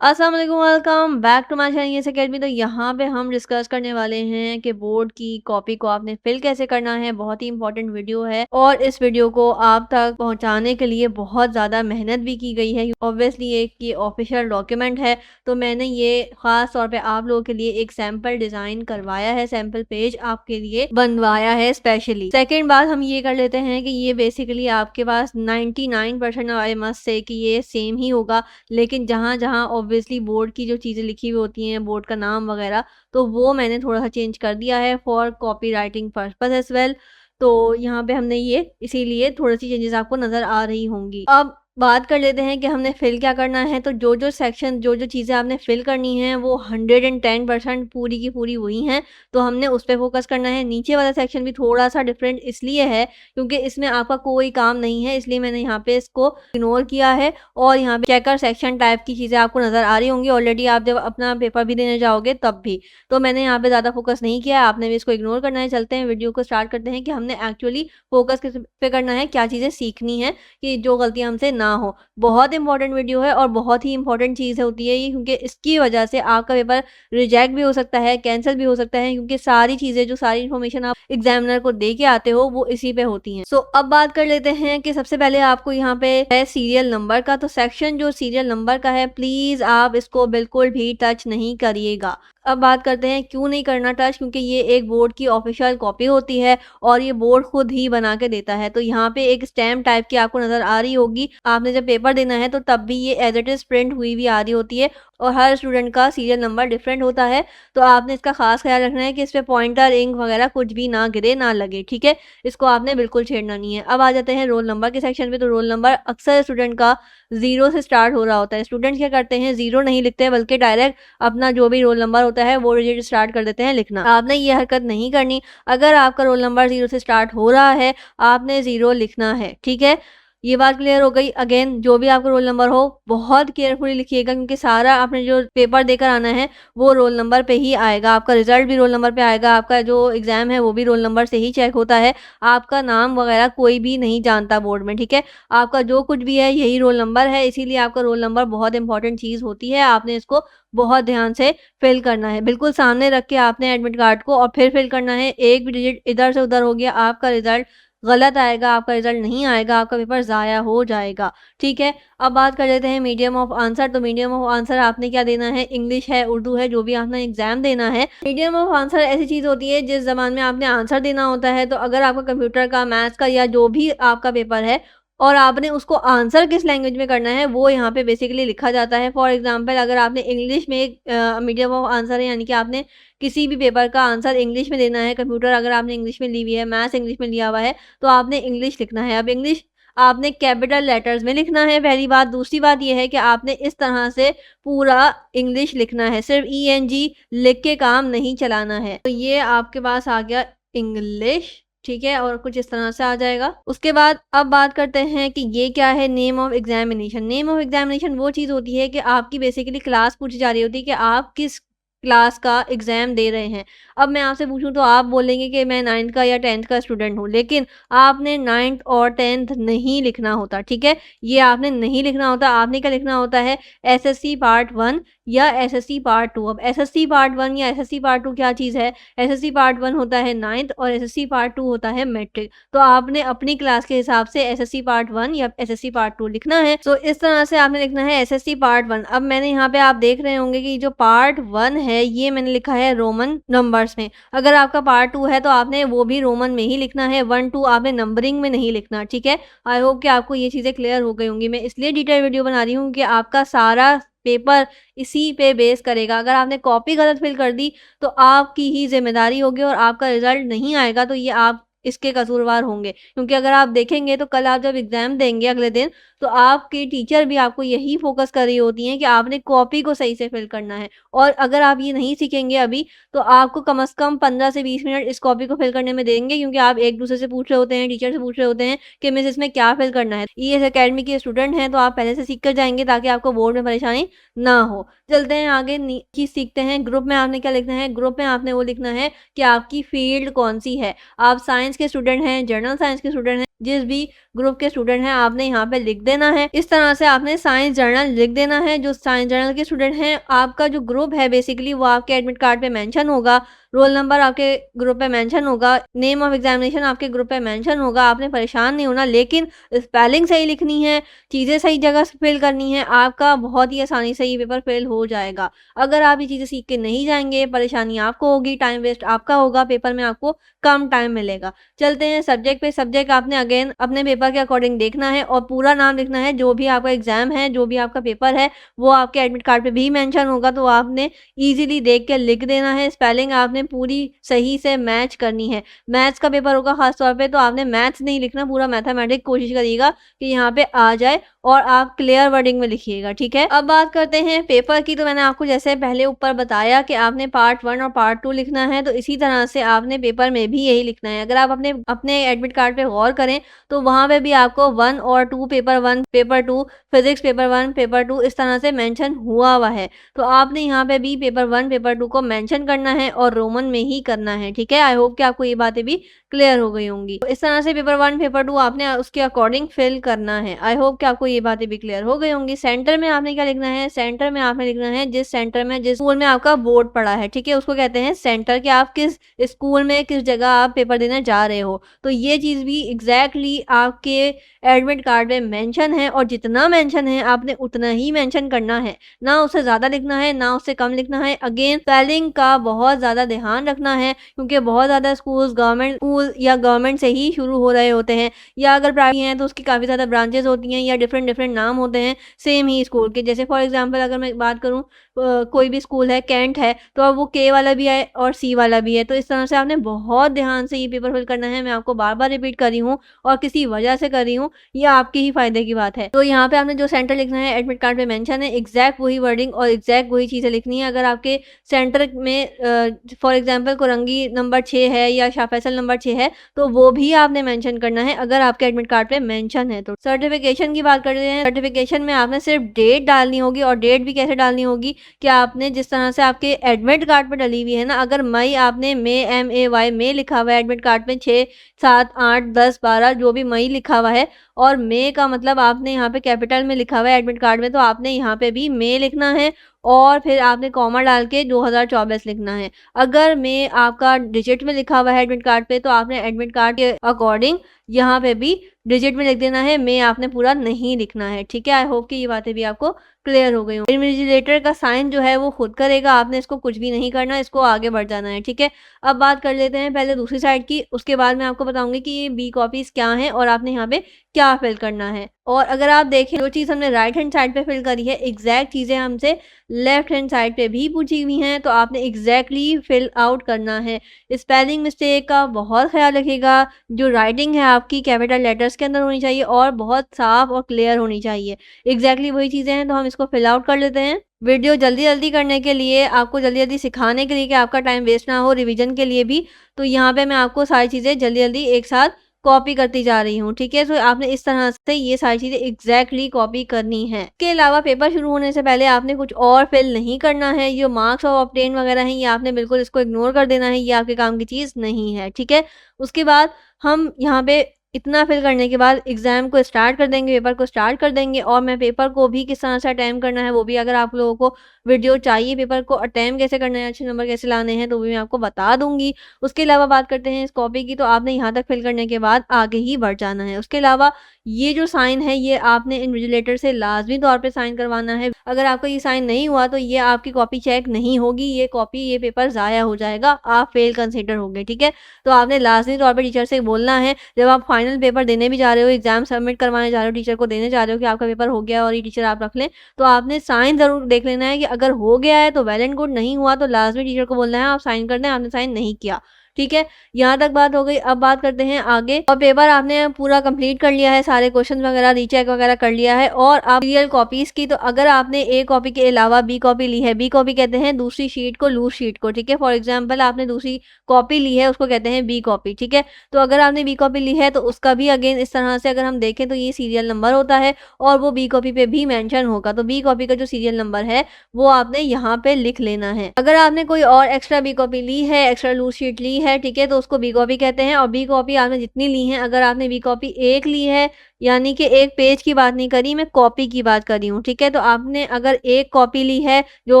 अस्सलाम वालेकुम, welcome back to my channel Yes Academy. तो यहाँ पे हम डिस्कस करने वाले हैं कि बोर्ड की कॉपी को आपने फिल कैसे करना है। बहुत ही इंपॉर्टेंट वीडियो है और इस वीडियो को आप तक पहुँचाने के लिए बहुत ज़्यादा मेहनत भी की गई है। ऑब्वियसली एक ये ऑफिशियल डॉक्यूमेंट है, तो मैंने ये ख़ास तौर पे आप लोगों के लिए एक सैम्पल डिज़ाइन करवाया है, सैम्पल पेज आपके लिए बनवाया है स्पेशली। सेकेंड बात हम ये कर लेते हैं कि ये बेसिकली आपके पास 99% आई मस्ट से कि ये सेम ही होगा, लेकिन जहाँ-जहाँ ऑब्वियसली बोर्ड की जो चीज़ें लिखी हुई होती हैं, बोर्ड का नाम वगैरह, तो वो मैंने थोड़ा-सा चेंज कर दिया है for copywriting purpose as well. तो यहाँ पे हमने ये इसीलिए थोड़ी-सी चेंजेज़ आपको नज़र आ रही होंगी। अब बात कर लेते हैं कि हमने फिल क्या करना है। तो जो-जो सेक्शन, जो-जो चीज़ें आपने फिल करनी हैं, वो 110% पूरी की पूरी वही हैं, तो हमने उस पे फ़ोकस करना है। नीचे वाला सेक्शन भी थोड़ा-सा डिफरेंट इसलिए है क्योंकि इसमें आपका कोई काम नहीं है, इसलिए मैंने यहाँ पे इसको इग्नोर किया है। और यहाँ पे चेकर सेक्शन टाइप की चीज़ें आपको नज़र आ रही होंगी ऑलरेडी, आप जब अपना पेपर भी देने जाओगे तब भी। तो मैंने यहाँ पे ज़्यादा फोकस नहीं किया है, आपने भी इसको इग्नोर करना है। चलते हैं वीडियो को स्टार्ट करते हैं कि हमने एक्चुअली फोकस किस पे करना है, क्या चीज़ें सीखनी है कि जो गलतियाँ हमसे ना हो। बहुत इंपॉर्टेंट वीडियो है और बहुत ही इंपॉर्टेंट चीज़ होती है ये, क्योंकि इसकी वजह से आपका पेपर रिजेक्ट भी हो सकता है, कैंसिल भी हो सकता है, क्योंकि सारी चीज़ें, जो सारी इन्फॉर्मेशन आप एग्जामिनर को दे के आते हो, वो इसी पे होती हैं। सो अब बात कर लेते हैं कि सबसे पहले आपको यहाँ पे है सीरियल नंबर का। तो सेक्शन जो सीरियल नंबर का है, प्लीज़ आप इसको बिल्कुल भी टच नहीं करिएगा। अब बात करते हैं क्यों नहीं करना टच, क्योंकि ये एक बोर्ड की ऑफिशियल कॉपी होती है और ये बोर्ड खुद ही बना के देता है। तो यहाँ पे एक स्टैम्प टाइप की आपको नज़र आ रही होगी, आपने जब पेपर देना है तो तब भी ये एज इट इज़ प्रिंट हुई भी आ रही होती है और हर स्टूडेंट का सीरियल नंबर डिफरेंट होता है। तो आपने इसका खास ख्याल रखना है कि इस पे पॉइंटर, इंक वगैरह कुछ भी ना गिरे, ना लगे, ठीक है। इसको आपने बिल्कुल छेड़ना नहीं है। अब आ जाते हैं रोल नंबर के सेक्शन पे। तो रोल नंबर अक्सर स्टूडेंट का 0 से स्टार्ट हो रहा होता है। स्टूडेंट क्या करते हैं, 0 नहीं लिखते हैं, बल्कि डायरेक्ट अपना जो भी रोल नंबर होता है वो डिजिट स्टार्ट कर देते हैं लिखना। आपने ये हरकत नहीं करनी। अगर आपका रोल नंबर 0 से स्टार्ट हो रहा है, आपने 0 लिखना है, ठीक है। ये बात क्लियर हो गई। अगेन, जो भी आपका रोल नंबर हो, बहुत केयरफुली लिखिएगा, क्योंकि सारा आपने जो पेपर देकर आना है वो रोल नंबर पे ही आएगा। आपका रिजल्ट भी रोल नंबर पे आएगा, आपका जो एग्जाम है वो भी रोल नंबर से ही चेक होता है। आपका नाम वगैरह कोई भी नहीं जानता बोर्ड में, ठीक है। आपका जो कुछ भी है यही रोल नंबर है, इसीलिए आपका रोल नंबर बहुत इंपॉर्टेंट चीज़ होती है। आपने इसको बहुत ध्यान से फिल करना है, बिल्कुल सामने रख के आपने एडमिट कार्ड को, और फिर फिल करना है। एक भी डिजिट इधर से उधर हो गया, आपका रिजल्ट गलत आएगा, आपका रिजल्ट नहीं आएगा, आपका पेपर ज़ाया हो जाएगा, ठीक है। अब बात कर लेते हैं मीडियम ऑफ आंसर। तो मीडियम ऑफ आंसर आपने क्या देना है, इंग्लिश है, उर्दू है, जो भी आपने एग्जाम देना है। मीडियम ऑफ आंसर ऐसी चीज़ होती है जिस ज़बान में आपने आंसर देना होता है। तो अगर आपका कंप्यूटर का, मैथ्स का, या जो भी आपका पेपर है और आपने उसको आंसर किस लैंग्वेज में करना है, वो यहाँ पे बेसिकली लिखा जाता है। फॉर एग्जांपल, अगर आपने इंग्लिश में मीडियम ऑफ आंसर है, यानी कि आपने किसी भी पेपर का आंसर इंग्लिश में देना है, कंप्यूटर अगर आपने इंग्लिश में ली हुई है, मैथ्स इंग्लिश में लिया हुआ है, तो आपने इंग्लिश लिखना है। अब इंग्लिश आपने कैपिटल लेटर्स में लिखना है, पहली बात। दूसरी बात ये है कि आपने इस तरह से पूरा इंग्लिश लिखना है, सिर्फ ENG लिख के काम नहीं चलाना है। तो ये आपके पास आ गया इंग्लिश, ठीक है, और कुछ इस तरह से आ जाएगा। उसके बाद अब बात करते हैं कि ये क्या है, name of examination. Name of examination वो चीज़ होती है कि आपकी बेसिकली क्लास पूछी जा रही होती है कि आप किस क्लास का एग्ज़ाम दे रहे हैं। अब मैं आपसे पूछूँ तो आप बोलेंगे कि मैं 9th का या 10th का स्टूडेंट हूँ, लेकिन आपने 9th और 10th नहीं लिखना होता, ठीक है। ये आपने नहीं लिखना होता, आपने क्या लिखना होता है, SSC पार्ट 1 या SSC पार्ट 2। अब SSC पार्ट 1 या SSC पार्ट 2 क्या चीज़ है, SSC पार्ट 1 होता है 9th और SSC पार्ट 2 होता है मैट्रिक। तो आपने अपनी क्लास के हिसाब से SSC पार्ट 1 या SSC पार्ट 2 लिखना है। तो इस तरह से आपने लिखना है SSC पार्ट 1। अब मैंने यहाँ पे, आप देख रहे होंगे कि जो पार्ट 1 है ये मैंने लिखा है रोमन नंबर्स में। अगर आपका पार्ट 2 है तो आपने वो भी रोमन में ही लिखना है, 1 2 आपने नंबरिंग में नहीं लिखना, ठीक है। आई होप कि आपको ये चीज़ें क्लियर हो गई होंगी। मैं इसलिए डिटेल वीडियो बना रही हूँ कि आपका सारा पेपर इसी पे बेस करेगा। अगर आपने कॉपी गलत फिल कर दी तो आपकी ही ज़िम्मेदारी होगी और आपका रिज़ल्ट नहीं आएगा, तो ये आप इसके कसूरवार होंगे। क्योंकि अगर आप देखेंगे तो कल आप जब एग्ज़ाम देंगे अगले दिन, तो आपकी टीचर भी आपको यही फ़ोकस कर रही होती हैं कि आपने कॉपी को सही से फिल करना है। और अगर आप ये नहीं सीखेंगे अभी, तो आपको कम से कम 15 से 20 मिनट इस कॉपी को फिल करने में देंगे, क्योंकि आप एक-दूसरे से पूछ रहे होते हैं, टीचर से पूछ रहे होते हैं कि मिस इसमें क्या फिल करना है। ईएस अकेडमी के स्टूडेंट हैं तो आप पहले से सीख कर जाएँगे ताकि आपको बोर्ड में परेशानी ना हो। चलते हैं आगे, चीज़ सीखते हैं। ग्रुप में आपने क्या लिखना है, ग्रुप में आपने वो लिखना है कि आपकी फ़ील्ड कौन-सी है। आप साइंस के स्टूडेंट हैं, जनरल साइंस के स्टूडेंट हैं, जिस भी ग्रुप के स्टूडेंट हैं आपने यहाँ पे लिख देना है। इस तरह से आपने साइंस जर्नल लिख देना है। जो साइंस जर्नल के स्टूडेंट हैं, आपका जो ग्रुप है बेसिकली वो आपके एडमिट कार्ड पे मेंशन होगा, रोल नंबर आपके ग्रुप पे मेंशन होगा, नेम ऑफ एग्जामिनेशन आपके ग्रुप पे मेंशन होगा। आपने परेशान नहीं होना, लेकिन स्पेलिंग सही लिखनी है, चीज़ें सही जगह से फिल करनी है, आपका बहुत ही आसानी से ये पेपर फेल हो जाएगा। अगर आप ये चीज़ें सीख के नहीं जाएंगे, परेशानी आपको होगी, टाइम वेस्ट आपका होगा, पेपर में आपको कम टाइम मिलेगा। चलते हैं सब्जेक्ट पे। सब्जेक्ट आपने अगेन अपने पेपर के अकॉर्डिंग देखना है और पूरा नाम लिखना है। जो भी आपका एग्जाम है, जो भी आपका पेपर है, वो आपके एडमिट कार्ड पे भी मेंशन होगा, तो आपने इजीली देख के लिख देना है। स्पेलिंग आपने पूरी सही से मैच करनी है। मैथ्स का पेपर होगा खास तौर पे, तो आपने मैथ्स नहीं लिखना, पूरा मैथमेटिक्स कोशिश करिएगा कि यहाँ पे आ जाए और आप क्लियर वर्डिंग में लिखिएगा, ठीक है। अब बात करते हैं पेपर की। तो मैंने आपको जैसे पहले ऊपर बताया कि आपने पार्ट 1 और पार्ट 2 लिखना है, तो इसी तरह से आपने पेपर में भी यही लिखना है। अगर आप अपने एडमिट कार्ड पे गौर करें तो वहाँ पे भी आपको 1 और 2, paper 1 paper 2, physics paper 1 paper 2 इस तरह से मेंशन हुआ है। तो आपने यहाँ पे भी पेपर 1 पेपर 2 को मेंशन करना है और रोमन में ही करना है, ठीक है। आई होप कि आपको ये बातें भी क्लियर हो गई होंगी। तो इस तरह से पेपर 1 पेपर 2 आपने उसके अकॉर्डिंग फिल करना है। आई होप कि आपको ये बातें भी क्लियर हो गई होंगी। सेंटर में आपने क्या लिखना है? सेंटर में आपने लिखना है जिस सेंटर में, जिस स्कूल में आपका बोर्ड पड़ा है, ठीक है, उसको कहते हैं सेंटर। कि आप किस स्कूल में, किस जगह आप पेपर देने जा रहे हो, तो ये चीज़ भी एग्जैक्टली आपके एडमिट कार्ड में मेंशन है और जितना मेंशन है आपने उतना ही मेंशन करना है, ना उससे ज़्यादा लिखना है ना उससे कम लिखना है। अगेन स्पेलिंग का बहुत ज़्यादा ध्यान रखना है, क्योंकि बहुत ज़्यादा स्कूल्स गवर्नमेंट स्कूल या गवर्नमेंट से ही शुरू हो रहे होते हैं, या अगर प्राइवेट हैं तो उसकी काफ़ी ज़्यादा ब्रांचेस होती हैं या डिफरेंट डिफरेंट नाम होते हैं सेम ही स्कूल के। जैसे फॉर एग्जांपल अगर मैं बात करूँ, कोई भी स्कूल है, कैंट है, तो अब वो के वाला भी है और सी वाला भी है। तो इस तरह से आपने बहुत ध्यान से ये पेपर फिल करना है। मैं आपको बार बार रिपीट कर रही हूँ और किसी वजह से कर रही हूँ, ये आपके ही फायदे की बात है। तो यहाँ पे आपने जो सेंटर लिखना है एडमिट कार्ड पे मेंशन है, एग्जैक्ट वही वर्डिंग और एग्जैक्ट वही चीज़ें लिखनी है। अगर आपके सेंटर में फॉर एग्जाम्पल कोरंगी नंबर 6 है या शाह फैसल नंबर 6 है, तो वो भी आपने मेंशन करना है अगर आपके एडमिट कार्ड पे मेंशन है। तो सर्टिफिकेशन की बात करते हैं। सर्टिफिकेशन में आपने सिर्फ डेट डालनी होगी, और डेट भी कैसे डालनी होगी कि आपने जिस तरह से आपके एडमिट कार्ड पे डली हुई है ना, अगर मई आपने MAY में लिखा हुआ है एडमिट कार्ड में, 6 7 8 10 12 जो भी मई लिखा हुआ है, और मई का मतलब आपने यहाँ पे कैपिटल में लिखा हुआ है एडमिट कार्ड में, तो आपने यहाँ पे भी मई लिखना है और फिर आपने कॉमा डाल के 2024 लिखना है। अगर मई आपका डिजिट में लिखा हुआ है एडमिट कार्ड पे, तो आपने एडमिट कार्ड के अकॉर्डिंग यहाँ पे भी डिजिट में लिख देना है, मई आपने पूरा नहीं लिखना है, ठीक है। आई होप कि ये बातें भी आपको क्लियर हो गई हो। इन्विजिलेटर का साइन जो है वो खुद करेगा, आपने इसको कुछ भी नहीं करना, इसको आगे बढ़ जाना है, ठीक है। अब बात कर लेते हैं पहले दूसरी साइड की, उसके बाद मैं आपको बताऊंगी कि ये बी कॉपीज क्या हैं और आपने यहाँ पे क्या फिल करना है। और अगर आप देखें, जो चीज़ हमने राइट हैंड साइड पे फिल करी है, एग्जैक्ट चीज़ें हमसे लेफ्ट हैंड साइड पे भी पूछी हुई हैं, तो आपने एग्जैक्टली फिल आउट करना है। स्पेलिंग मिस्टेक का बहुत ख्याल रखिएगा। जो राइटिंग है आपकी कैपिटल लेटर्स के अंदर होनी चाहिए और बहुत साफ और क्लियर होनी चाहिए। एग्जैक्टली वही चीज़ें हैं, तो हम इसको फिल आउट कर लेते हैं। वीडियो जल्दी जल्दी करने के लिए, आपको जल्दी जल्दी सिखाने के लिए कि आपका टाइम वेस्ट ना हो, रिवीजन के लिए भी, तो यहाँ पे मैं आपको सारी चीज़ें जल्दी जल्दी एक साथ कॉपी करती जा रही हूँ, ठीक है। तो आपने इस तरह से ये सारी चीज़ें एग्जैक्टली कॉपी करनी है। इसके अलावा पेपर शुरू होने से पहले आपने कुछ और फिल नहीं करना है। ये मार्क्स और ऑब्टेन वगैरह हैं, ये आपने बिल्कुल इसको इग्नोर कर देना है, ये आपके काम की चीज़ नहीं है, ठीक है। उसके बाद हम यहाँ पे इतना फिल करने के बाद एग्ज़ाम को स्टार्ट कर देंगे, पेपर को स्टार्ट कर देंगे। और मैं पेपर को भी किस तरह से अटेम्प्ट करना है वो भी, अगर आप लोगों को वीडियो चाहिए पेपर को अटेम्प्ट कैसे करना है, अच्छे नंबर कैसे लाने हैं, तो भी मैं आपको बता दूंगी। उसके अलावा बात करते हैं इस कॉपी की, तो आपने यहाँ तक फिल करने के बाद आगे ही बढ़ जाना है। उसके अलावा ये जो साइन है ये आपने इन्विजिलेटर से लाजमी तौर पर साइन करवाना है। अगर आपका ये साइन नहीं हुआ तो ये आपकी कॉपी चेक नहीं होगी, ये कॉपी, ये पेपर ज़ाया हो जाएगा, आप फेल कंसिडर होंगे, ठीक है। तो आपने लाजमी तौर पर टीचर से बोलना है, जब आप फाइनल पेपर देने भी जा रहे हो, एग्जाम सबमिट करवाने जा रहे हो, टीचर को देने जा रहे हो कि आपका पेपर हो गया और ये टीचर आप रख लें, तो आपने साइन ज़रूर देख लेना है कि अगर हो गया है तो वेल एंड गुड, नहीं हुआ तो लाजमी टीचर को बोलना है आप साइन कर दें, आपने साइन नहीं किया, ठीक है। यहाँ तक बात हो गई। अब बात करते हैं आगे। और पेपर आपने पूरा कंप्लीट कर लिया है, सारे क्वेश्चन वगैरह रीचेक वगैरह कर लिया है, और आप रियल कॉपीज की, तो अगर आपने ए कॉपी के अलावा बी कॉपी ली है, बी कॉपी कहते हैं दूसरी शीट को, लूज शीट को, ठीक है। फॉर एग्जाम्पल आपने दूसरी कॉपी ली है, उसको कहते हैं बी कॉपी, ठीक है। तो अगर आपने बी कॉपी ली है तो उसका भी अगेन इस तरह से अगर हम देखें तो ये सीरियल नंबर होता है और वो बी कॉपी पे भी मेंशन होगा। तो बी कॉपी का जो सीरियल नंबर है वो आपने यहाँ पे लिख लेना है। अगर आपने कोई और एक्स्ट्रा बी कॉपी ली है, एक्स्ट्रा लूज शीट ली है, ठीक है, तो उसको बी कॉपी कहते हैं। और बी कॉपी आपने जितनी ली है, अगर आपने बी कॉपी 1 ली है, यानी कि 1 पेज की बात नहीं करी, मैं कॉपी की बात कर रही हूँ, ठीक है। तो आपने अगर 1 कॉपी ली है जो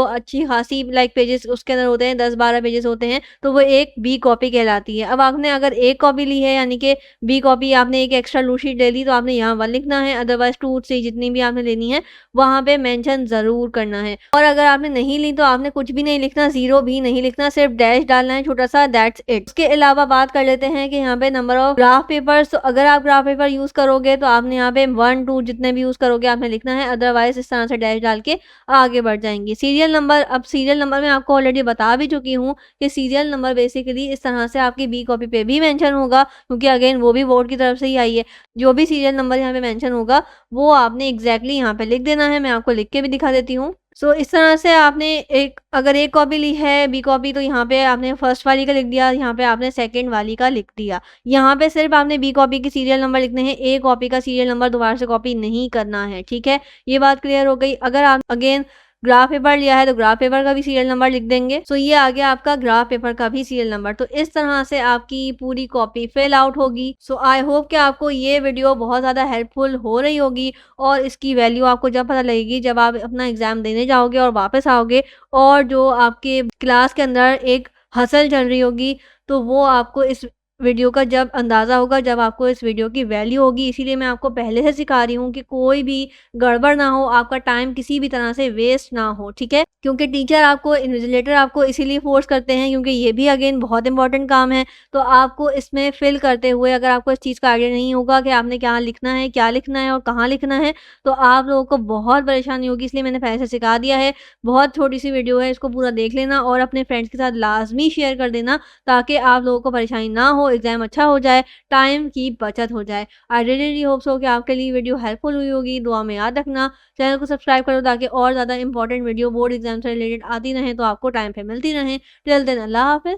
अच्छी खासी लाइक पेजेस उसके अंदर होते हैं, 10-12 पेजेस होते हैं, तो वो एक बी कॉपी कहलाती है। अब आपने अगर 1 कॉपी ली है, यानी कि बी कॉपी आपने एक एक्स्ट्रा लूज शीट ले ली, तो आपने यहाँ 1 लिखना है, अदरवाइज़ 2-3 जितनी भी आपने लेनी है, वहाँ पे मेंशन ज़रूर करना है। और अगर आपने नहीं ली तो आपने कुछ भी नहीं लिखना, 0 भी नहीं लिखना, सिर्फ डैश डालना है छोटा-सा, दैट्स इट। उसके अलावा बात कर लेते हैं कि यहाँ पे नंबर ऑफ ग्राफ पेपर्स, तो अगर आप ग्राफ पेपर यूज़ करोगे तो आपने यहाँ पे 1-2 जितने भी यूज़ करोगे आपने लिखना है, अदरवाइज़ इस तरह से डैश डाल के आगे बढ़ जाएँगे। सीरियल नंबर, अब सीरियल नंबर मैं आपको ऑलरेडी बता भी चुकी हूँ कि सीरियल नंबर बेसिकली इस तरह से आपकी बी कॉपी पे भी मेंशन होगा, क्योंकि अगेन वो भी बोर्ड की तरफ से ही आई है। जो भी सीरियल नंबर यहाँ पे मेंशन होगा वो आपने एग्ज़ैक्टली यहाँ पे लिख देना है। मैं आपको लिख के भी दिखा देती हूँ। सो इस तरह से आपने अगर एक कॉपी ली है बी कॉपी, तो यहाँ पे आपने फर्स्ट वाली का लिख दिया, यहाँ पे आपने सेकंड वाली का लिख दिया। यहाँ पे सिर्फ आपने बी कॉपी के सीरियल नंबर लिखने हैं, ए कॉपी का सीरियल नंबर दोबारा से कॉपी नहीं करना है, ठीक है। ये बात क्लियर हो गई। अगर आप अगेन ग्राफ पेपर लिया है तो ग्राफ पेपर का भी सीरियल नंबर लिख देंगे। सो ये आ गया आपका ग्राफ पेपर का भी सीरियल नंबर। तो इस तरह से आपकी पूरी कॉपी फिल आउट होगी। सो आई होप कि आपको ये वीडियो बहुत ज़्यादा हेल्पफुल हो रही होगी और इसकी वैल्यू आपको जब पता लगेगी जब आप अपना एग्ज़ाम देने जाओगे और वापस आओगे, और जो आपके क्लास के अंदर एक हसल चल रही होगी, तो वो आपको इस वीडियो का जब अंदाज़ा होगा, जब आपको इस वीडियो की वैल्यू होगी। इसीलिए मैं आपको पहले से सिखा रही हूँ कि कोई भी गड़बड़ ना हो, आपका टाइम किसी भी तरह से वेस्ट ना हो, ठीक है। क्योंकि टीचर आपको, इन्विजिलेटर आपको इसीलिए फोर्स करते हैं क्योंकि ये भी अगेन बहुत इंपॉर्टेंट काम है। तो आपको इसमें फिल करते हुए अगर आपको इस चीज़ का आइडिया नहीं होगा कि आपने क्या लिखना है और कहाँ लिखना है, तो आप लोगों को बहुत परेशानी होगी। इसलिए मैंने पहले से सिखा दिया है। बहुत छोटी-सी वीडियो है, इसको पूरा देख लेना और अपने फ्रेंड्स के साथ लाज़मी शेयर कर देना, ताकि आप लोगों को परेशानी ना हो, एग्ज़ाम अच्छा हो जाए, टाइम की बचत हो जाए। आई रियली होप सो कि आपके लिए वीडियो हेल्पफुल हुई होगी। दुआ में याद रखना, चैनल को सब्सक्राइब करो ताकि और ज़्यादा इंपॉर्टेंट वीडियो बोर्ड एग्ज़ाम से रिलेटेड आती रहें, तो आपको टाइम पे मिलती रहें। टिल देन अल्लाह हाफ़िज़।